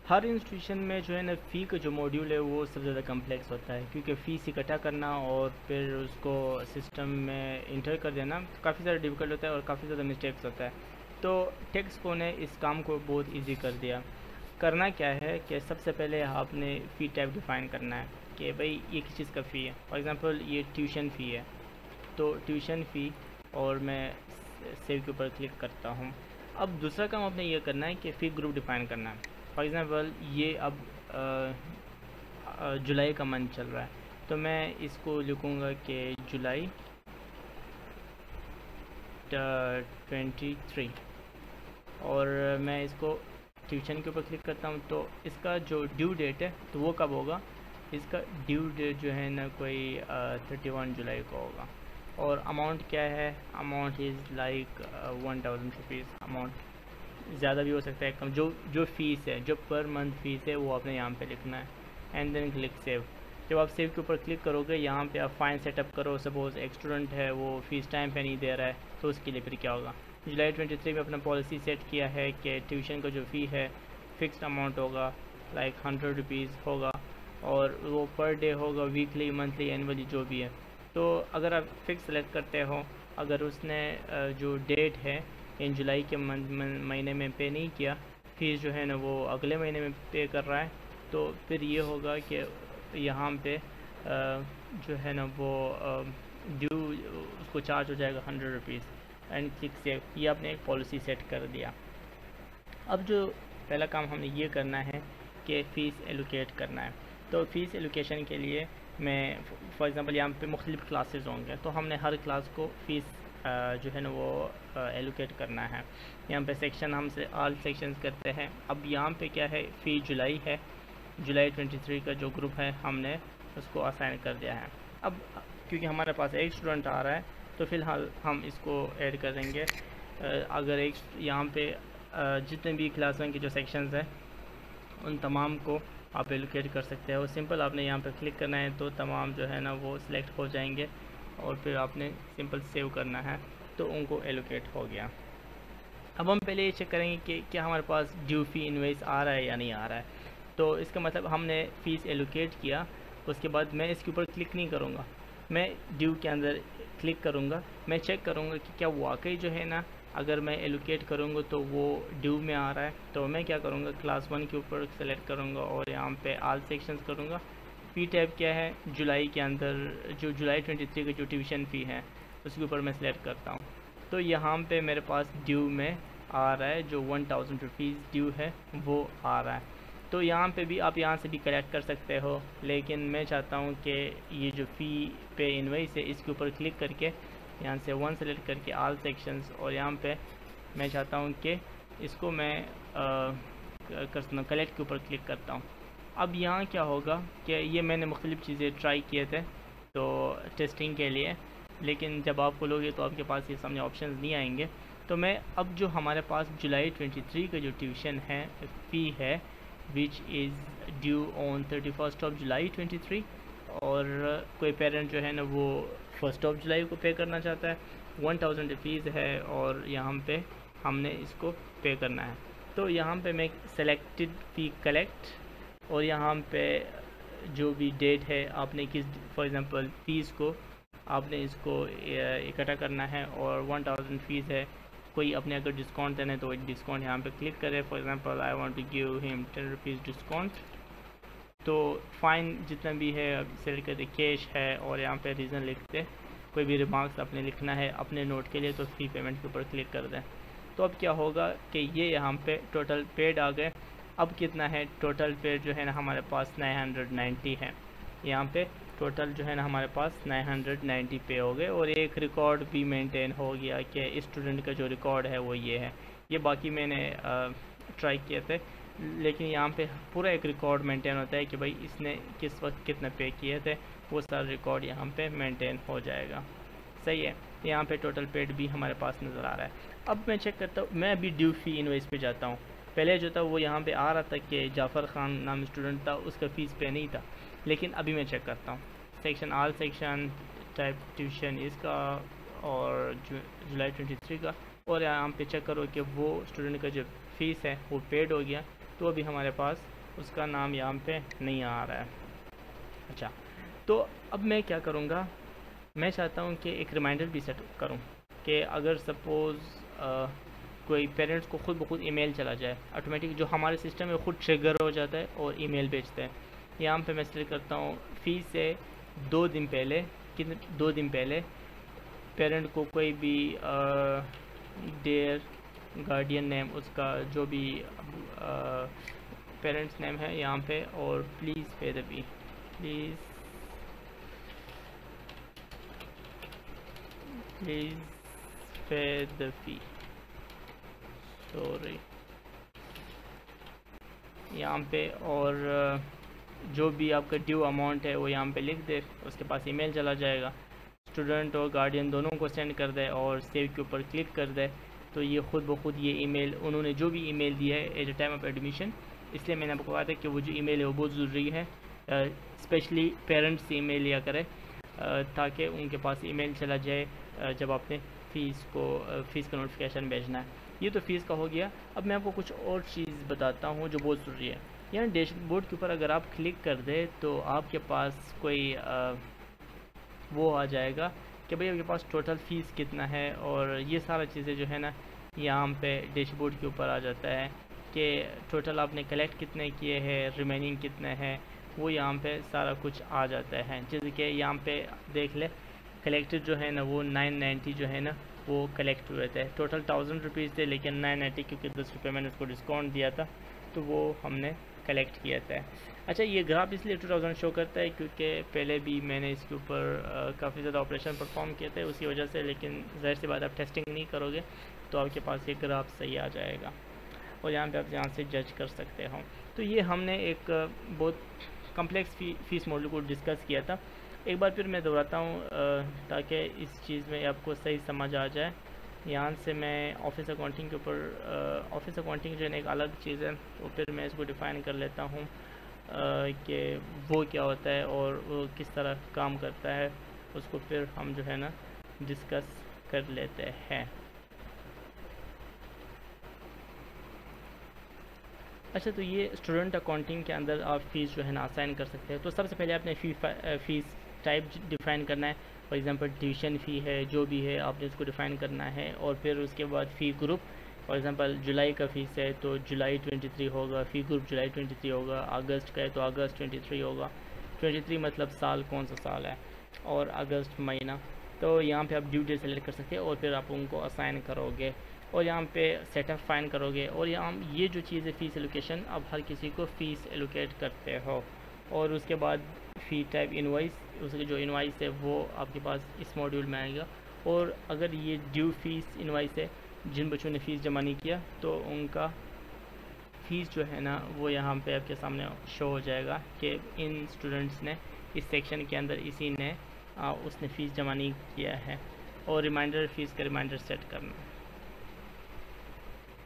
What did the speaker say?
हर institution में जो है ना फ़ी का जो मॉड्यूल है वो सबसे ज़्यादा कम्प्लेक्स होता है, क्योंकि फ़ीस इकट्ठा करना और फिर उसको सिस्टम में इंटर कर देना काफ़ी ज़्यादा डिफ़िकल्ट होता है और काफ़ी ज़्यादा मिस्टेक्स होता है। तो टेक्सको ने इस काम को बहुत ईजी कर दिया। करना क्या है कि सबसे पहले आपने फ़ी टाइप डिफ़ाइन करना है कि भाई ये किस चीज़ का फ़ी है। फॉर एग्ज़ाम्पल ये ट्यूशन फ़ी है, तो ट्यूशन फ़ी, और मैं सेव के ऊपर क्लिक करता हूँ। अब दूसरा काम आपने ये करना है कि फ़ी ग्रुप डिफ़ाइन करना है। फॉर एग्ज़ाम्पल ये अब जुलाई का मंथ चल रहा है, तो मैं इसको लिखूँगा कि जुलाई 23, और मैं इसको ट्यूशन के ऊपर क्लिक करता हूँ। तो इसका जो ड्यू डेट है तो वो कब होगा, इसका ड्यू डेट जो है ना कोई 31 जुलाई को होगा। और अमाउंट क्या है, amount is like 1000 rupees. Amount ज़्यादा भी हो सकता है, कम। जो जो फ़ीस है, जो पर मंथ फ़ीस है, वो आपने यहाँ पे लिखना है एंड देन क्लिक सेव। जब आप सेव के ऊपर क्लिक करोगे, यहाँ पे आप फाइन सेटअप करो। सपोज़ एक स्टूडेंट है वो फ़ीस टाइम पे नहीं दे रहा है, तो उसके लिए फिर क्या होगा। जुलाई 23 में अपना पॉलिसी सेट किया है कि ट्यूशन का जो फ़ी है फ़िक्स्ड अमाउंट होगा, लाइक 100 रुपीज़ होगा, और वो पर डे होगा, वीकली, मंथली, एनुअली, जो भी है। तो अगर आप फिक्स सेलेक्ट करते हो, अगर उसने जो डेट है इन जुलाई के महीने में पे नहीं किया, फीस जो है ना वो अगले महीने में पे कर रहा है, तो फिर ये होगा कि यहाँ पे जो है ना वो ड्यू उसको चार्ज हो जाएगा 100 रुपीज़ एंड क्लिक सेव। ये आपने एक पॉलिसी सेट कर दिया। अब जो पहला काम हमने ये करना है कि फ़ीस एलोकेट करना है। तो फ़ीस एलोकेशन के लिए मैं फॉर एग्ज़ाम्पल यहाँ पे मुख्तलिफ़ क्लासेस होंगे, तो हमने हर क्लास को फ़ीस जो है ना वो एलोकेट करना है। यहाँ पे सेक्शन हमसे ऑल सेक्शंस करते हैं। अब यहाँ पे क्या है, फ़ी जुलाई है, जुलाई 23 का जो ग्रुप है हमने उसको असाइन कर दिया है। अब क्योंकि हमारे पास एक स्टूडेंट आ रहा है, तो फ़िलहाल हम इसको ऐड कर देंगे। अगर एक यहाँ पे जितने भी क्लासों के जो सेक्शंस हैं उन तमाम को आप एलोकेट कर सकते हो। सिंपल आपने यहाँ पे क्लिक करना है तो तमाम जो है ना वो सिलेक्ट हो जाएंगे, और फिर आपने सिंपल सेव करना है तो उनको एलोकेट हो गया। अब हम पहले ये चेक करेंगे कि क्या हमारे पास ड्यू फ़ी इनवॉइस आ रहा है या नहीं आ रहा है। तो इसका मतलब हमने फ़ीस एलोकेट किया, उसके बाद मैं इसके ऊपर क्लिक नहीं करूँगा, मैं ड्यू के अंदर क्लिक करूँगा। मैं चेक करूँगा कि क्या वाकई जो है ना, अगर मैं एलोकेट करूँगा तो वो ड्यू में आ रहा है। तो मैं क्या करूँगा, क्लास 1 के ऊपर सेलेक्ट करूँगा और यहाँ पे ऑल सेक्शंस करूँगा। फ़ी टाइप क्या है, जुलाई के अंदर जो जुलाई 23 का जो ट्यूशन फ़ी है उसके ऊपर मैं सेलेक्ट करता हूँ। तो यहाँ पे मेरे पास ड्यू में आ रहा है, जो 1000 रुपीज़ ड्यू है वो आ रहा है। तो यहाँ पे भी आप यहाँ से भी कलेक्ट कर सकते हो, लेकिन मैं चाहता हूँ कि ये जो फ़ी पे इनवॉइस है इसके ऊपर क्लिक करके यहाँ से 1 सेलेक्ट करके ऑल सेक्शंस, और यहाँ पे मैं चाहता हूँ कि इसको मैं कलेक्ट के ऊपर क्लिक करता हूँ। अब यहाँ क्या होगा कि ये मैंने मुख्तलिफ़ चीज़ें ट्राई किए थे तो टेस्टिंग के लिए, लेकिन जब आप खोलोगे तो आपके पास ये सामने ऑप्शंस नहीं आएंगे। तो मैं अब जो हमारे पास जुलाई 23 का जो ट्यूशन है फ़ी है विच इज़ ड्यू ऑन 31 जुलाई 23, और कोई पेरेंट जो है ना वो 1 जुलाई को पे करना चाहता है, 1000 रुपीज़ है, और यहाँ पे हमने इसको पे करना है। तो यहाँ पे मैं सेलेक्टेड फ़ी कलेक्ट, और यहाँ पे जो भी डेट है आपने किस, फॉर एग्ज़ाम्पल फ़ीस को आपने इसको इकट्ठा करना है, और 1000 फ़ीस है। कोई अपने अगर डिस्काउंट देना है तो डिस्काउंट यहाँ पे क्लिक करें। For example I want to give him 10 rupees discount. तो फ़ाइन जितना भी है सेलेक्ट करते, कैश है, और यहाँ पे रीज़न लिखते, कोई भी रिमार्क्स आपने लिखना है अपने नोट के लिए, तो फ़ी पेमेंट के ऊपर क्लिक कर दें। तो अब क्या होगा कि ये यहाँ पे टोटल पेड आ गए। अब कितना है टोटल पेड जो है ना हमारे पास 990 है। यहाँ पे टोटल जो है ना हमारे पास 990 पे हो गए, और एक रिकॉर्ड भी मेंटेन हो गया कि स्टूडेंट का जो रिकॉर्ड है वो ये है। ये बाकी मैंने ट्राई किए थे, लेकिन यहाँ पे पूरा एक रिकॉर्ड मेंटेन होता है कि भाई इसने किस वक्त कितने पे किए थे, वो सारा रिकॉर्ड यहाँ पे मेंटेन हो जाएगा। सही है, यहाँ पे टोटल पेड भी हमारे पास नज़र आ रहा है। अब मैं चेक करता हूँ, मैं अभी ड्यू फ़ी इनवॉइस पे जाता हूँ। पहले जो था वो यहाँ पे आ रहा था कि जाफ़र ख़ान नाम स्टूडेंट था, उसका फ़ीस पे नहीं था, लेकिन अभी मैं चेक करता हूँ section all section type tuition इसका और जुलाई 23 का, और यहाँ पे चेक करो कि वो स्टूडेंट का जो फ़ीस है वो पेड हो गया, तो अभी हमारे पास उसका नाम यहाँ पे नहीं आ रहा है। अच्छा, तो अब मैं क्या करूँगा, मैं चाहता हूँ कि एक रिमाइंडर भी सेट करूँ कि अगर सपोज़ कोई पेरेंट्स को खुद ब खुद ईमेल चला जाए ऑटोमेटिक, जो हमारे सिस्टम में खुद ट्रिगर हो जाता है और ईमेल भेजता है। यहाँ पे मैं सेलेक्ट करता हूँ फ़ीस से 2 दिन पहले, 2 दिन पहले पेरेंट को कोई भी डेयर गार्डियन नेम, उसका जो भी पेरेंट्स नेम है यहाँ पे, और प्लीज़ पे द फी, प्लीज़ पे द फी, सॉरी यहाँ पे, और जो भी आपका ड्यू अमाउंट है वो यहाँ पे लिख दे, उसके पास ईमेल चला जाएगा, स्टूडेंट और गार्डियन दोनों को सेंड कर दे और सेव के ऊपर क्लिक कर दे, तो ये खुद ब खुद ये ईमेल, उन्होंने जो भी ईमेल दिया है at the time of admission, इसलिए मैंने आपको कहा था कि वो जो ईमेल है वो बहुत ज़रूरी है, स्पेशली पेरेंट्स से ईमेल लिया करें ताकि उनके पास ईमेल चला जाए जब आपने फ़ीस का नोटिफिकेशन भेजना है। ये तो फ़ीस का हो गया। अब मैं आपको कुछ और चीज़ बताता हूँ जो बहुत ज़रूरी है। यहाँ डैशबोर्ड के ऊपर अगर आप क्लिक कर दें तो आपके पास कोई वो आ जाएगा कि भाई आपके पास टोटल फ़ीस कितना है, और ये सारा चीज़ें जो है ना यहाँ पे डैशबोर्ड के ऊपर आ जाता है कि टोटल आपने कलेक्ट कितने किए हैं, रिमेनिंग कितने हैं, वो यहाँ पे सारा कुछ आ जाता है। जैसे कि यहाँ पे देख ले, कलेक्टेड जो है ना वो 990 जो है ना वो कलेक्ट हुए थे। टोटल 1000 रुपीज़ थे, लेकिन 990 क्योंकि 10 रुपये मैंने उसको डिस्काउंट दिया था तो वो हमने कलेक्ट किया था। अच्छा, ये ग्राफ इसलिए 2000 शो करता है क्योंकि पहले भी मैंने इसके ऊपर काफ़ी ज़्यादा ऑपरेशन परफॉर्म किए थे उसी वजह से, लेकिन ज़ाहिर सी बात आप टेस्टिंग नहीं करोगे तो आपके पास ये ग्राफ सही आ जाएगा और यहाँ पे आप यहाँ से जज कर सकते हो। तो ये हमने एक बहुत कम्प्लेक्स फ़ीस मॉडल को डिस्कस किया था। एक बार फिर मैं दोहराता हूँ ताकि इस चीज़ में आपको सही समझ आ जाए। यहाँ से मैं ऑफिस अकाउंटिंग के ऊपर, ऑफिस अकाउंटिंग जो है एक अलग चीज़ है, तो फिर मैं इसको डिफ़ाइन कर लेता हूँ कि वो क्या होता है और वो किस तरह काम करता है, उसको फिर हम जो है ना डिस्कस कर लेते हैं। अच्छा, तो ये स्टूडेंट अकाउंटिंग के अंदर आप फ़ीस जो है ना असाइन कर सकते हैं। तो सबसे पहले आपने फ़ीस टाइप डिफ़ाइन करना है। फॉर एग्जांपल ट्यूशन फ़ी है, जो भी है आपने उसको डिफ़ाइन करना है, और फिर उसके बाद फ़ी ग्रुप, फॉर एग्जांपल जुलाई का फ़ीस है तो जुलाई 23 होगा, फ़ी ग्रुप जुलाई 23 होगा, अगस्त का है तो अगस्त 23 होगा। 23 मतलब साल कौन सा साल है, और अगस्त महीना। तो यहाँ पे आप ड्यू डेट सेलेक्ट कर सकते हैं और फिर आप उनको असाइन करोगे और यहाँ पे सेटअप फाइन करोगे, और यहाँ ये जो चीज़ है फ़ीस एलोकेशन, अब हर किसी को फ़ीस एलोकेट करते हो। और उसके बाद फ़ी टाइप इनवॉइस, उसके जो इनवॉइस है वो आपके पास इस मॉड्यूल में आएगा। और अगर ये ड्यू फीस इनवॉइस है, जिन बच्चों ने फ़ीस जमा नहीं किया तो उनका फ़ीस जो है ना वो यहाँ पे आपके सामने शो हो जाएगा कि इन स्टूडेंट्स ने इस सेक्शन के अंदर इसी ने उसने फ़ीस जमा नहीं किया है। और रिमाइंडर फ़ीस का रिमाइंडर सेट करना।